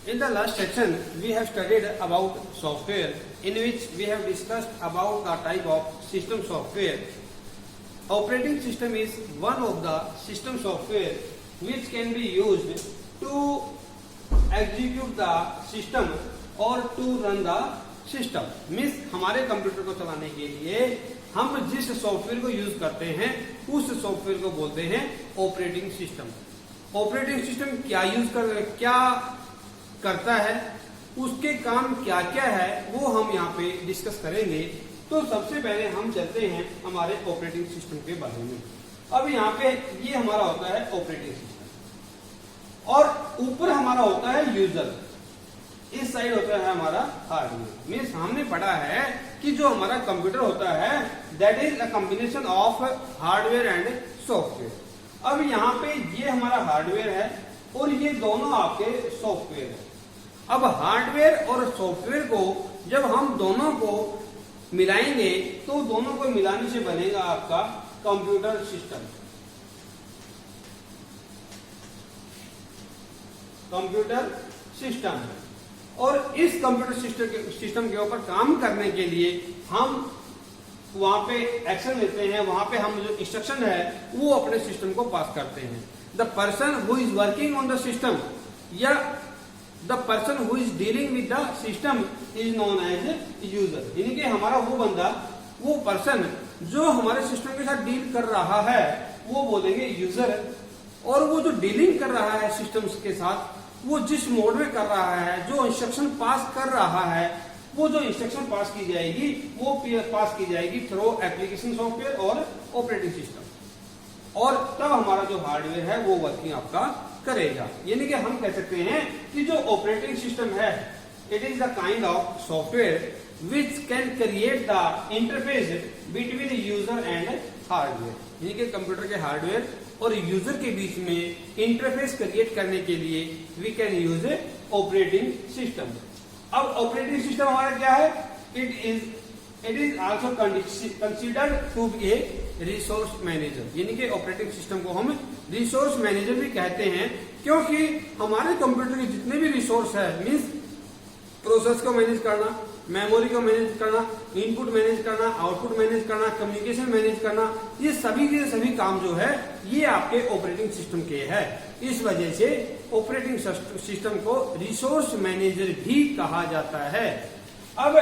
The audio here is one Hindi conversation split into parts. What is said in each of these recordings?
In the last section, we have studied about software, in which we have discussed about the type of system software. Operating system is one of the system software which can be used to execute the system or to run the system. Means हमारे कंप्यूटर को चलाने के लिए हम जिस सॉफ्टवेयर को यूज करते हैं उस सॉफ्टवेयर को बोलते हैं ऑपरेटिंग सिस्टम। ऑपरेटिंग सिस्टम क्या करता है, उसके काम क्या क्या है, वो हम यहाँ पे डिस्कस करेंगे। तो सबसे पहले हम चलते हैं हमारे ऑपरेटिंग सिस्टम के बारे में। अब यहाँ पे ये हमारा होता है ऑपरेटिंग सिस्टम और ऊपर हमारा होता है यूजर, इस साइड होता है हमारा हार्डवेयर। मीन्स हमने पढ़ा है कि जो हमारा कंप्यूटर होता है that is a combination of hardware and software. अब यहाँ पे ये हमारा हार्डवेयर है और ये दोनों आपके सॉफ्टवेयर है। अब हार्डवेयर और सॉफ्टवेयर को जब हम दोनों को मिलाएंगे तो दोनों को मिलाने से बनेगा आपका कंप्यूटर सिस्टम। कंप्यूटर सिस्टम और इस कंप्यूटर सिस्टम के ऊपर काम करने के लिए हम वहां पे एक्शन लेते हैं, वहां पे हम जो इंस्ट्रक्शन है वो अपने सिस्टम को पास करते हैं। The person who is working on the system या the person who is dealing with the system is known as user. यानी कि हमारा वो बंदा, वो पर्सन जो हमारे सिस्टम के साथ डील कर रहा है वो बोलेंगे यूजर। और वो जो डीलिंग कर रहा है सिस्टम्स के साथ, वो जिस मोड में कर रहा है, जो इंस्ट्रक्शन पास कर रहा है, वो जो इंस्ट्रक्शन पास की जाएगी वो पास की जाएगी थ्रू एप्लीकेशन सॉफ्टवेयर और ऑपरेटिंग सिस्टम। और तब हमारा जो हार्डवेयर है वो वर्किंग आपका करेगा। यानी कि हम कह सकते हैं कि जो ऑपरेटिंग सिस्टम है it is the kind of software which can create the interface between user and hardware. यानी कि कंप्यूटर के हार्डवेयर और यूजर के बीच में इंटरफेस क्रिएट करने के लिए we can use operating system. अब ऑपरेटिंग सिस्टम हमारा क्या है? It is also considered to be a resource manager. यानी कि ऑपरेटिंग सिस्टम को हम रिसोर्स मैनेजर भी कहते हैं, क्योंकि हमारे कंप्यूटर के जितने भी रिसोर्स है, मीन्स प्रोसेस को मैनेज करना, मेमोरी को मैनेज करना, इनपुट मैनेज करना, आउटपुट मैनेज करना, कम्युनिकेशन मैनेज करना, ये सभी के सभी काम जो है ये आपके ऑपरेटिंग सिस्टम के है। इस वजह से ऑपरेटिंग सिस्टम को रिसोर्स मैनेजर भी कहा जाता है। अब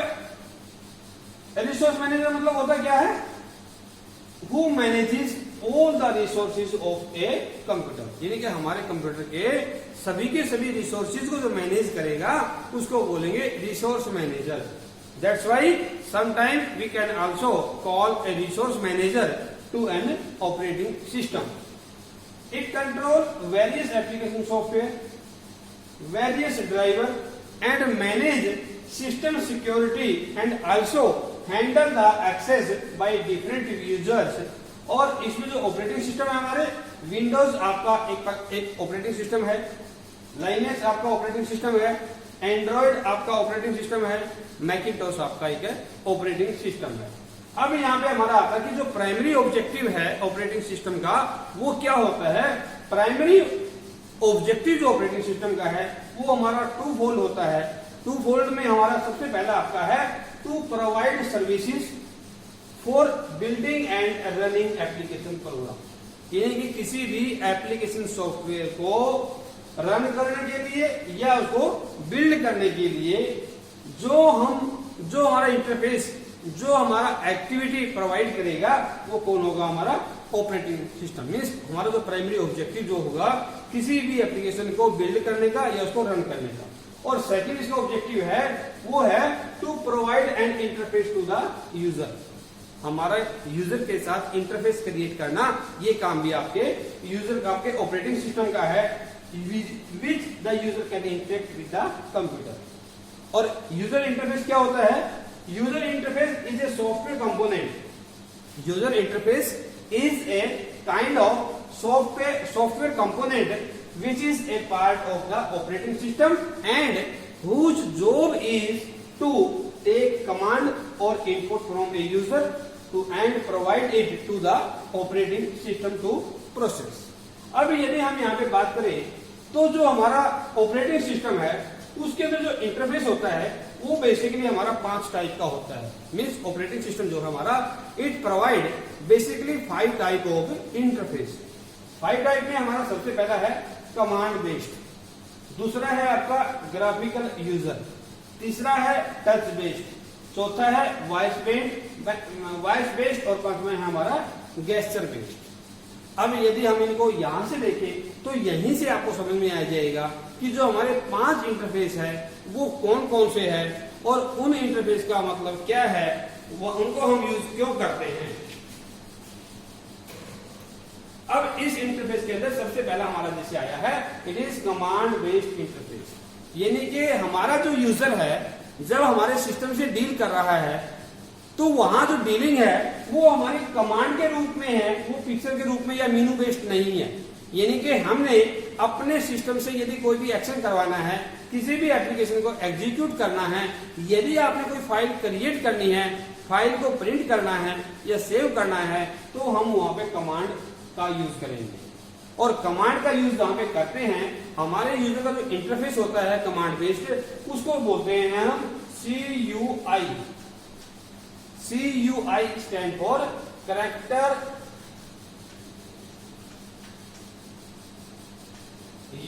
रिसोर्स मैनेजर मतलब होता क्या है? Who manages all the resources of a computer. यानी कि हमारे कंप्यूटर के सभी रिसोर्सेज को जो मैनेज करेगा उसको बोलेंगे resource manager. That's why sometime we can also call a resource manager to an operating system. It control various application software, various driver and manage system security and also handle the access by different users. और इसमें जो ऑपरेटिंग सिस्टम है हमारे, विंडोज आपका एक ऑपरेटिंग सिस्टम है, लाइनेक्स आपका ऑपरेटिंग सिस्टम है, एंड्रॉइड आपका ऑपरेटिंग सिस्टम है, मैकिंटोश आपका एक ऑपरेटिंग सिस्टम है। अब यहाँ पे हमारा आता है कि जो प्राइमरी ऑब्जेक्टिव है ऑपरेटिंग सिस्टम का वो क्या होता है? प्राइमरी ऑब्जेक्टिव जो ऑपरेटिंग सिस्टम का है वो हमारा टू फोल्ड होता है। टू फोल्ड में हमारा सबसे पहला आपका है to provide services for building and running application program. यानी कि किसी भी एप्लीकेशन सॉफ्टवेयर को रन करने के लिए या उसको बिल्ड करने के लिए जो हमारा इंटरफेस, जो हमारा एक्टिविटी प्रोवाइड करेगा वो कौन होगा? हमारा ऑपरेटिंग सिस्टम। मीन्स हमारा जो प्राइमरी ऑब्जेक्टिव जो होगा किसी भी एप्लीकेशन को बिल्ड करने का या उसको रन करने का। और सेकंड इसका ऑब्जेक्टिव है वो है to provide an interface to the user. हमारा यूजर के साथ इंटरफेस क्रिएट करना, ये काम भी आपके यूजर का, आपके ऑपरेटिंग सिस्टम का है, which the user can interact with the computer. और यूजर इंटरफेस क्या होता है? User interface is a software component. User interface is a kind of software component which is a part of the operating system and whose job is to take command or input from a user to and provide it to the operating system to process। अब यदि हम यहाँ पे बात करें तो जो हमारा ऑपरेटिंग सिस्टम है उसके अंदर जो इंटरफेस होता है वो बेसिकली हमारा 5 टाइप का होता है। मीन्स ऑपरेटिंग सिस्टम जो है हमारा, it provide basically 5 type of interface. 5 type में हमारा सबसे पहला है कमांड बेस्ड, दूसरा है आपका ग्राफिकल यूजर, तीसरा है टच बेस्ड, चौथा है वॉइस बेस्ड और पांचवा है हमारा गेस्चर बेस्ड। अब यदि हम इनको यहां से देखें तो यहीं से आपको समझ में आ जाएगा कि जो हमारे 5 इंटरफेस है वो कौन कौन से हैं और उन इंटरफेस का मतलब क्या है, वो उनको हम यूज क्यों करते हैं। अब इस इंटरफेस के अंदर सबसे पहला हमारा जैसे आया है, it is command based interface. यानी कि हमारा जो यूजर है जब हमारे सिस्टम से डील कर रहा है तो वहां जो डीलिंग है वो हमारी कमांड के रूप में है, वो पिक्चर के रूप में या मेनू बेस्ड नहीं है। यानी कि हमने अपने सिस्टम से यदि कोई भी एक्शन करवाना है, किसी भी एप्लीकेशन को एग्जीक्यूट करना है, यदि आपने कोई फाइल क्रिएट करनी है, फाइल को प्रिंट करना है या सेव करना है, तो हम वहां पे कमांड का यूज करेंगे। और कमांड का यूज जहां पे करते हैं, हमारे यूजर का जो इंटरफेस होता है कमांड बेस्ड, उसको बोलते हैं हम CUI। CUI stand for character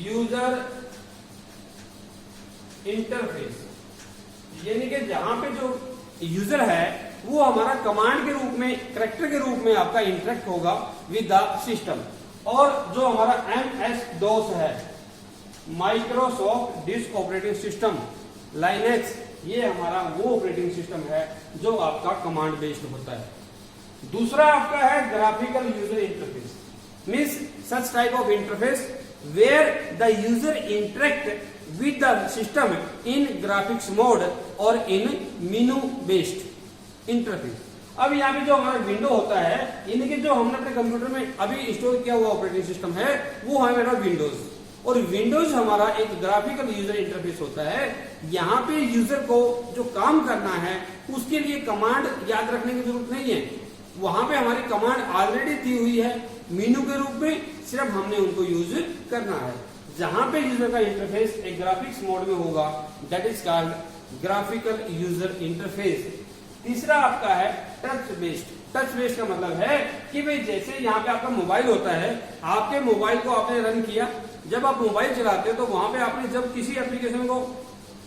user interface. यानी कि जहां पे जो यूजर है वो हमारा कमांड के रूप में, कैरेक्टर के रूप में आपका इंटरेक्ट होगा विद द सिस्टम। और जो हमारा MS-DOS है, Microsoft disk operating system, Linux, ये हमारा वो ऑपरेटिंग सिस्टम है जो आपका कमांड बेस्ड होता है। दूसरा आपका है graphical user interface, means such type of interface where the user interact with the system in graphics mode और इन मेनू बेस्ड इंटरफेस। अब यहाँ पे जो हमारा विंडो होता है, यानी कि जो हमने अपने कंप्यूटर में अभी स्टोर किया हुआ ऑपरेटिंग सिस्टम है, वो है मेरा विंडोज। और विंडोज हमारा एक ग्राफिकल यूजर इंटरफेस होता है। यहाँ पे यूजर को जो काम करना है उसके लिए कमांड याद रखने की जरूरत नहीं है, वहां पे हमारी कमांड ऑलरेडी दी हुई है मेनू के रूप में, सिर्फ हमने उनको यूज करना है। जहां पे यूजर का इंटरफेस एक ग्राफिक्स मोड में होगा, that is called graphical user interface. तीसरा आपका है टच बेस्ड। टच बेस्ड का मतलब है कि भाई जैसे यहाँ पे आपका मोबाइल होता है, आपके मोबाइल को आपने रन किया, जब आप मोबाइल चलाते हो तो वहां पे आपने जब किसी एप्लीकेशन को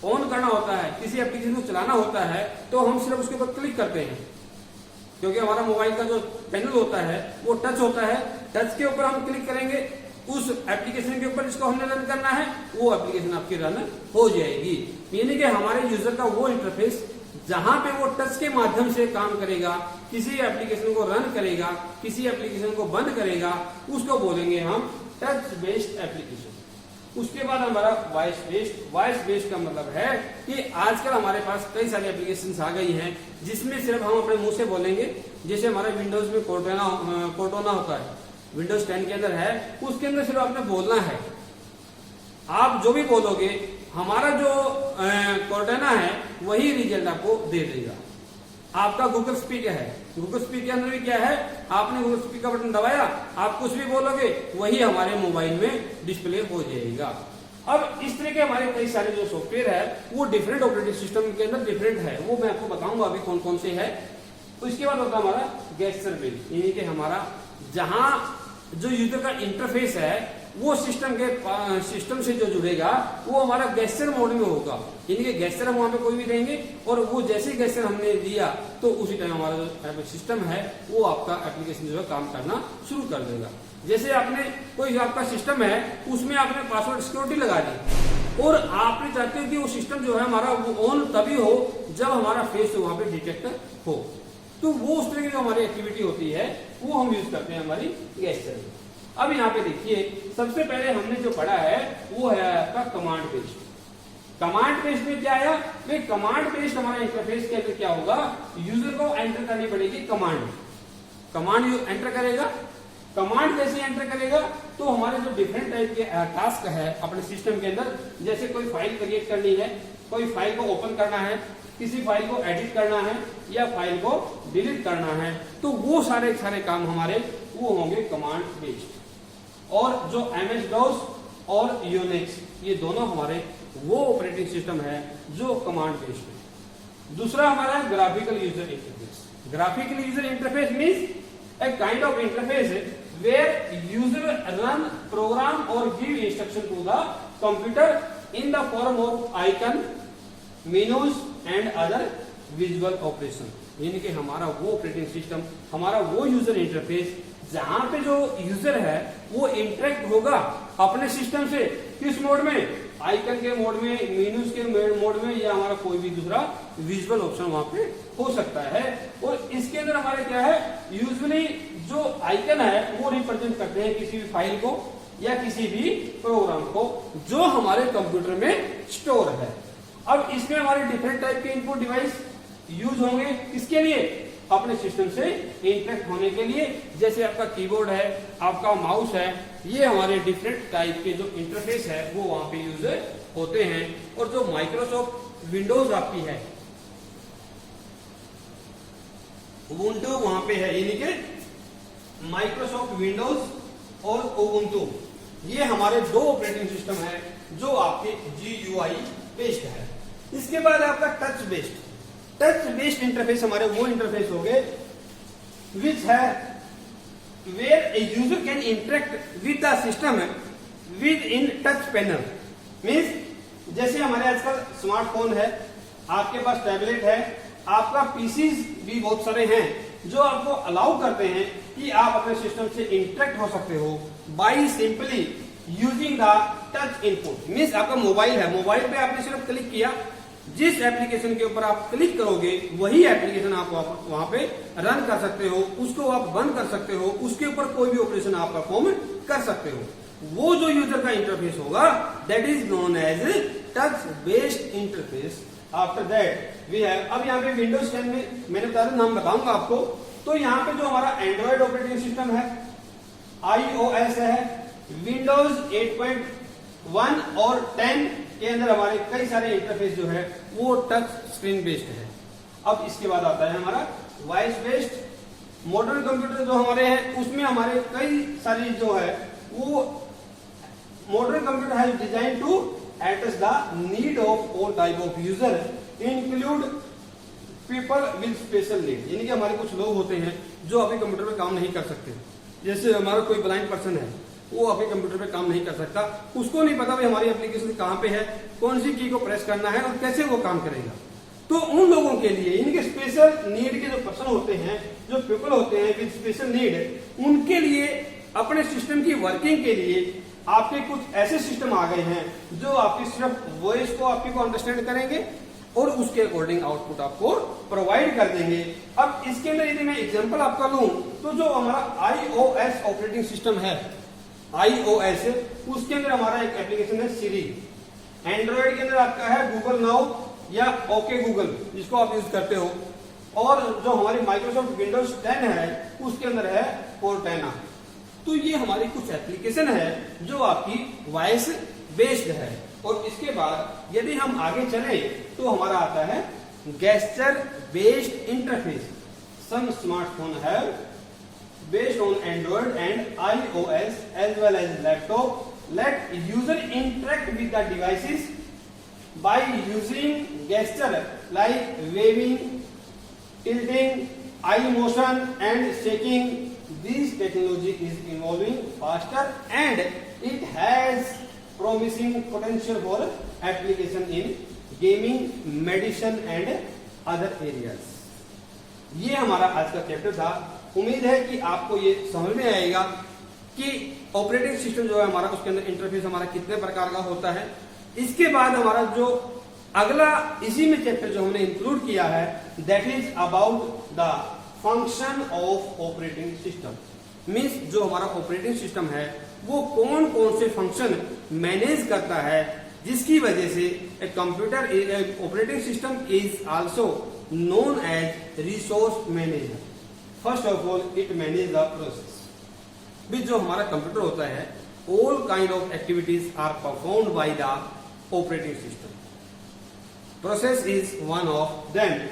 ऑन करना होता है, किसी एप्लीकेशन को चलाना होता है, तो हम सिर्फ उसके ऊपर क्लिक करते हैं, क्योंकि हमारा मोबाइल का जो पैनल होता है वो टच होता है। टच के ऊपर हम क्लिक करेंगे उस एप्लीकेशन के ऊपर जिसको हमने रन करना है, वो एप्लीकेशन आपकी रन हो जाएगी। यानी कि हमारे यूजर का वो इंटरफेस जहां पे वो टच के माध्यम से काम करेगा, किसी एप्लीकेशन को रन करेगा, किसी एप्लीकेशन को बंद करेगा, उसको बोलेंगे हम टच बेस्ड एप्लीकेशन। उसके बाद हमारा वॉइस बेस्ड। वॉइस बेस्ड का मतलब है कि आजकल हमारे पास कई सारी एप्लीकेशंस आ गई हैं जिसमें सिर्फ हम अपने मुंह से बोलेंगे। जैसे हमारे विंडोज में कोर्टाना होता है, विंडोज 10 के अंदर है, उसके अंदर सिर्फ आपने बोलना है, आप जो भी बोलोगे हमारा जो कोर्टाना है वही रिजल्ट आपको दे देगा। आपका गूगल स्पीक है, गूगल स्पीक के अंदर भी क्या है, आपने गूगल स्पीक का बटन दबाया, आप कुछ भी बोलोगे वही हमारे मोबाइल में डिस्प्ले हो जाएगा। अब इस तरह के हमारे कई सारे जो सॉफ्टवेयर है वो डिफरेंट ऑपरेटिंग सिस्टम के अंदर डिफरेंट है, वो मैं आपको बताऊंगा अभी कौन कौन से है। तो इसके बाद होता है हमारा गेस्चर बेस्ड, यानी कि हमारा जहां जो यूजर का इंटरफेस है वो सिस्टम से जो जुड़ेगा वो हमारा गेस्चर मोड में होगा। यानी कि गेस्चर हम वहां पे कोई भी देंगे और वो जैसे ही गेस्चर हमने दिया तो उसी टाइम हमारा जो सिस्टम है वो आपका एप्लीकेशन जो है काम करना शुरू कर देगा। जैसे आपने कोई आपका सिस्टम है उसमें आपने पासवर्ड सिक्योरिटी लगा दी और आपने चाहते हो कि वो सिस्टम जो है हमारा वो ऑन तभी हो जब हमारा फेस वहां पे डिटेक्ट हो, तो वो उस तरह की जो हमारी एक्टिविटी होती है वो हम यूज करते हैं हमारी गेस्चर में। अब यहाँ पे देखिए सबसे पहले हमने जो पढ़ा है वो है आपका कमांड बेस्ड। कमांड बेस्ड में क्या आया, भाई कमांड बेस्ड हमारा इंटरफेस के अंदर क्या होगा, यूजर को एंटर करनी पड़ेगी कमांड, कमांड एंटर करेगा। कमांड जैसे एंटर करेगा तो हमारे जो डिफरेंट टाइप के टास्क है अपने सिस्टम के अंदर, जैसे कोई फाइल क्रिएट करनी है, कोई फाइल को ओपन करना है, किसी फाइल को एडिट करना है या फाइल को डिलीट करना है, तो वो सारे काम हमारे वो होंगे कमांड बेस्ड। और जो MS-DOS और यूनिक्स, ये दोनों हमारे वो ऑपरेटिंग सिस्टम है जो कमांड बेस्ड है। दूसरा हमारा है graphical user interface. Graphical user interface means a kind of interface where user run program or give instruction to the computer in the form of icon, menus and other visual operation। यानी कि हमारा वो ऑपरेटिंग सिस्टम, हमारा वो यूजर इंटरफेस जहां पे जो यूजर है वो इंटरेक्ट होगा अपने सिस्टम से, किस मोड में, आइकन के मोड में, मेन्यूज के मोड में, या हमारा कोई भी दूसरा विजुअल ऑप्शन वहां पे हो सकता है। और इसके अंदर हमारे क्या है, यूजुअली जो आइकन है वो रिप्रेजेंट करते हैं किसी भी फाइल को या किसी भी प्रोग्राम को जो हमारे कंप्यूटर में स्टोर है। अब इसमें हमारे डिफरेंट टाइप के इनपुट डिवाइस यूज होंगे, किसके लिए, अपने सिस्टम से इंटरेक्ट होने के लिए। जैसे आपका कीबोर्ड है, आपका माउस है, ये हमारे डिफरेंट टाइप के जो इंटरफेस है वो वहां पे यूज होते हैं। और जो माइक्रोसॉफ्ट विंडोज आपकी है, उबुंटू वहां पे है, यानी कि माइक्रोसॉफ्ट विंडोज और उबुंटू, ये हमारे दो ऑपरेटिंग सिस्टम है जो आपके GUI बेस्ड है। इसके बाद आपका touch based. Touch based interface हमारे वो इंटरफेस हो गए विच है where a user can interact with the system with in touch panel. Means जैसे हमारे आजकल स्मार्टफोन है, आपके पास टैबलेट है, आपका पीसीज भी बहुत सारे हैं जो आपको अलाउ करते हैं कि आप अपने सिस्टम से इंटरेक्ट हो सकते हो by simply using the touch input. Means आपका मोबाइल है, मोबाइल पे आपने सिर्फ क्लिक किया, जिस एप्लीकेशन के ऊपर आप क्लिक करोगे वही एप्लीकेशन आप वहां पे रन कर सकते हो, उसको आप बंद कर सकते हो, उसके ऊपर कोई भी ऑपरेशन आप परफॉर्म कर सकते हो। वो जो यूजर का इंटरफेस होगा that is known as touch based interface. After that we have, अब यहाँ पे विंडोज 10 में मैंने बता दिया, नाम बताऊंगा आपको। तो यहाँ पे जो हमारा एंड्रॉइड ऑपरेटिंग सिस्टम है, iOS है, विंडोज 8.1 और 10 के अंदर हमारे कई सारे इंटरफेस जो है वो टच स्क्रीन बेस्ड है। अब इसके बाद आता है हमारा वॉइस बेस्ड। मॉडर्न कंप्यूटर जो हमारे हैं उसमें हमारे कई सारी जो है वो मॉडर्न कंप्यूटर है design to address the need of all type of user include people with special need. यानी कि हमारे कुछ लोग होते हैं जो अभी कंप्यूटर पे काम नहीं कर सकते, जैसे हमारा कोई ब्लाइंड पर्सन है, वो अपने कंप्यूटर पे काम नहीं कर सकता, उसको नहीं पता भाई हमारी एप्लीकेशन कहाँ पे है, कौन सी की को प्रेस करना है और कैसे वो काम करेगा। तो उन लोगों के लिए, यानी कि स्पेशल नीड के जो पर्सन होते हैं, जो पीपल होते हैं विद स्पेशल नीड, उनके लिए अपने सिस्टम की वर्किंग के लिए आपके कुछ ऐसे सिस्टम आ गए हैं जो आपकी सिर्फ वॉइस को आपकी को अंडरस्टैंड करेंगे और उसके अकॉर्डिंग आउटपुट आपको प्रोवाइड कर देंगे। अब इसके अंदर यदि मैं एग्जांपल आपका लूं तो जो हमारा iOS ऑपरेटिंग सिस्टम है, iOS, उसके अंदर हमारा एक एप्लीकेशन है सिरी। एंड्रॉइड के अंदर आपका है गूगल नाउ या ओके गूगल, जिसको आप यूज करते हो। और जो हमारी माइक्रोसॉफ्ट विंडोज 10 है उसके अंदर है कोर्टेना। तो ये हमारी कुछ एप्लीकेशन है जो आपकी वॉइस बेस्ड है। और इसके बाद यदि हम आगे चले तो हमारा आता है गेस्चर बेस्ड इंटरफेस। सम स्मार्टफोन है based on Android and iOS as well as laptop, let user interact with the devices by using gesture like waving, tilting, eye motion and shaking. This technology is evolving faster and it has promising potential for application in gaming, medicine and other areas. ये हमारा आज का चैप्टर था। उम्मीद है कि आपको ये समझ में आएगा कि ऑपरेटिंग सिस्टम जो है हमारा, उसके अंदर इंटरफेस हमारा कितने प्रकार का होता है। इसके बाद हमारा जो अगला इसी में चैप्टर जो हमने इंक्लूड किया है that is about the function of operating system. Means जो हमारा ऑपरेटिंग सिस्टम है वो कौन कौन से फंक्शन मैनेज करता है, जिसकी वजह से a computer operating system is also known as resource manager. First of all, it manages the process. भी जो हमारा कंप्यूटर होता है, all kind of activities are performed by the operating system. Process is one of them.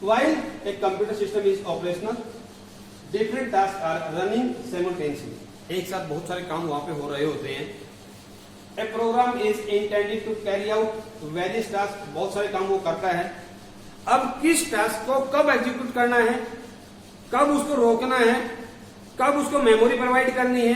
While a computer system is operational, different tasks are running simultaneously. एक साथ बहुत सारे काम वहां पे हो रहे होते हैं। A program is intended to carry out various task, बहुत सारे काम वो करता है। अब किस टास्क को कब एग्जीक्यूट करना है, कब उसको रोकना है, कब उसको मेमोरी प्रोवाइड करनी है,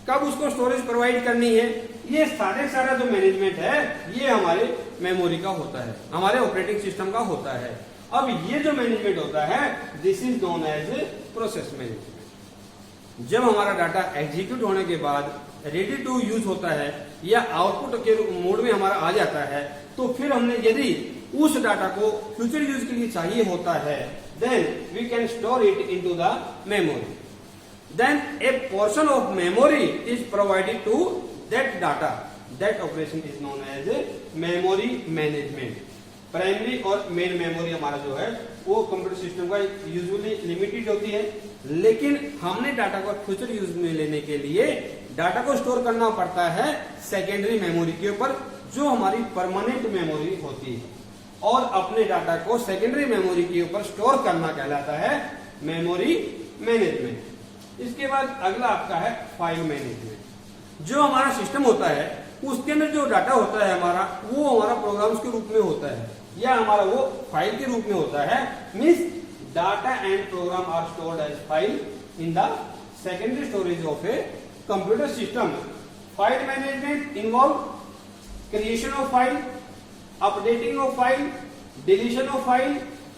कब उसको स्टोरेज प्रोवाइड करनी है, ये सारा जो मैनेजमेंट है ये हमारे मेमोरी का होता है, हमारे ऑपरेटिंग सिस्टम का होता है। अब ये जो मैनेजमेंट होता है this is known as process management. जब हमारा डाटा एग्जीक्यूट होने के बाद रेडी टू यूज होता है या आउटपुट के मोड में हमारा आ जाता है, तो फिर हमने यदि उस डाटा को फ्यूचर यूज के लिए चाहिए होता है then we can store it into the memory. Then a portion of memory is provided to that data. That operation is known as memory management. Primary और मेन मेमोरी हमारा जो है वो कंप्यूटर सिस्टम का यूजुअली लिमिटेड होती है, लेकिन हमने डाटा को फ्यूचर यूज में लेने के लिए डाटा को स्टोर करना पड़ता है सेकेंडरी मेमोरी के ऊपर, जो हमारी परमानेंट मेमोरी होती है। और अपने डाटा को सेकेंडरी मेमोरी के ऊपर स्टोर करना कहलाता है मेमोरी मैनेजमेंट। इसके बाद अगला आपका है फाइल मैनेजमेंट। जो हमारा सिस्टम होता है उसके अंदर जो डाटा होता है हमारा, वो हमारा प्रोग्राम्स के रूप में होता है या हमारा वो फाइल के रूप में होता है। Means data and program are stored as file in the secondary storage of a computer system. File management involve creation of file, updating of file, deletion of file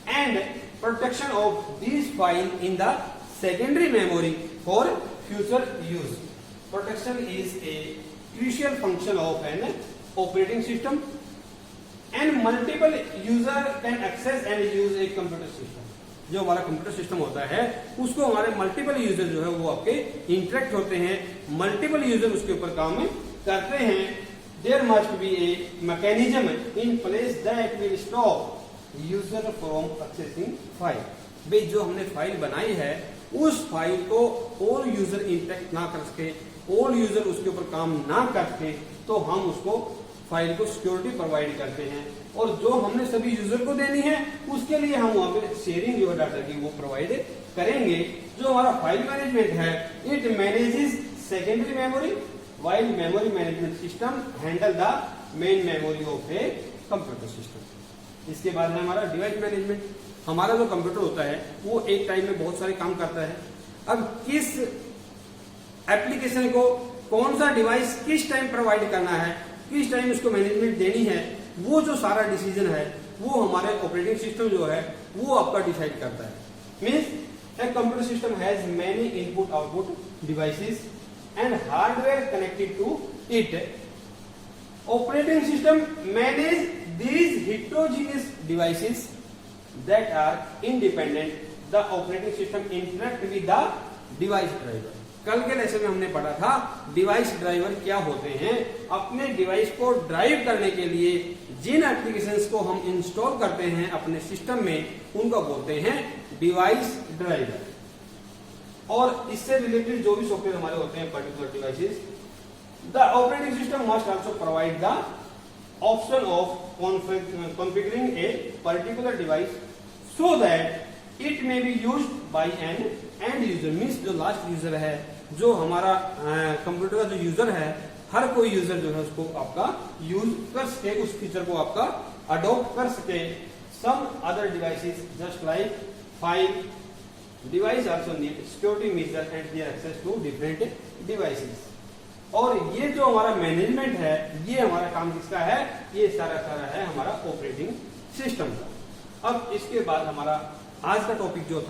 and protection of this file in the secondary memory for future use. Protection is a crucial function of an operating system and multiple user can access and use a computer system. जो हमारा कंप्यूटर सिस्टम होता है उसको हमारे मल्टीपल यूजर जो है वो आपके इंटरेक्ट होते हैं, मल्टीपल यूजर उसके ऊपर काम करते हैं। There must be a mechanism in place that will stop user from accessing file. भाई जो हमने फाइल बनाई है उस फाइल को ऑल यूजर इंटरेक्ट ना कर सके, ऑल यूजर उसके ऊपर काम ना कर सके, तो हम उसको फाइल को सिक्योरिटी प्रोवाइड करते हैं। और जो हमने सभी यूजर को देनी है उसके लिए हम वहां पे शेयरिंग जो डाटा की वो प्रोवाइड करेंगे। जो हमारा फाइल मैनेजमेंट है it manages secondary memory while memory management system handle the main memory of a computer system. इसके बाद है हमारा डिवाइस मैनेजमेंट। हमारा जो कंप्यूटर होता है वो एक टाइम में बहुत सारे काम करता है। अब किस एप्लीकेशन को कौन सा डिवाइस किस टाइम प्रोवाइड करना है, किस टाइम उसको मैनेजमेंट देनी है, वो जो सारा डिसीजन है वो हमारे ऑपरेटिंग सिस्टम जो है वो आपका डिसाइड करता है। Means a computer system has many input output devices and hardware connected to it. Operating system manage these heterogeneous devices that are independent. The operating system interact with the device driver. कल के लेसन में हमने पढ़ा था डिवाइस ड्राइवर क्या होते हैं। अपने डिवाइस को ड्राइव करने के लिए जिन एप्लीकेशंस को हम इंस्टॉल करते हैं अपने सिस्टम में उनको बोलते हैं डिवाइस ड्राइवर। और इससे रिलेटेड जो भी सॉफ्टवेयर हमारे होते हैं particular devices, the operating system must also provide the option of configuring a particular device so that it may be used by an end user. Means जो लास्ट यूजर है, जो हमारा कंप्यूटर का जो यूजर है, हर कोई यूजर जो है उसको आपका यूज कर सके, उस फीचर को आपका अडॉप्ट कर सके। Some other devices just like file device also need security measure and their access to different devices. और ये जो हमारा मैनेजमेंट है ये हमारा काम किसका है, ये सारा है हमारा ऑपरेटिंग सिस्टम का। अब इसके बाद हमारा आज का टॉपिक जो था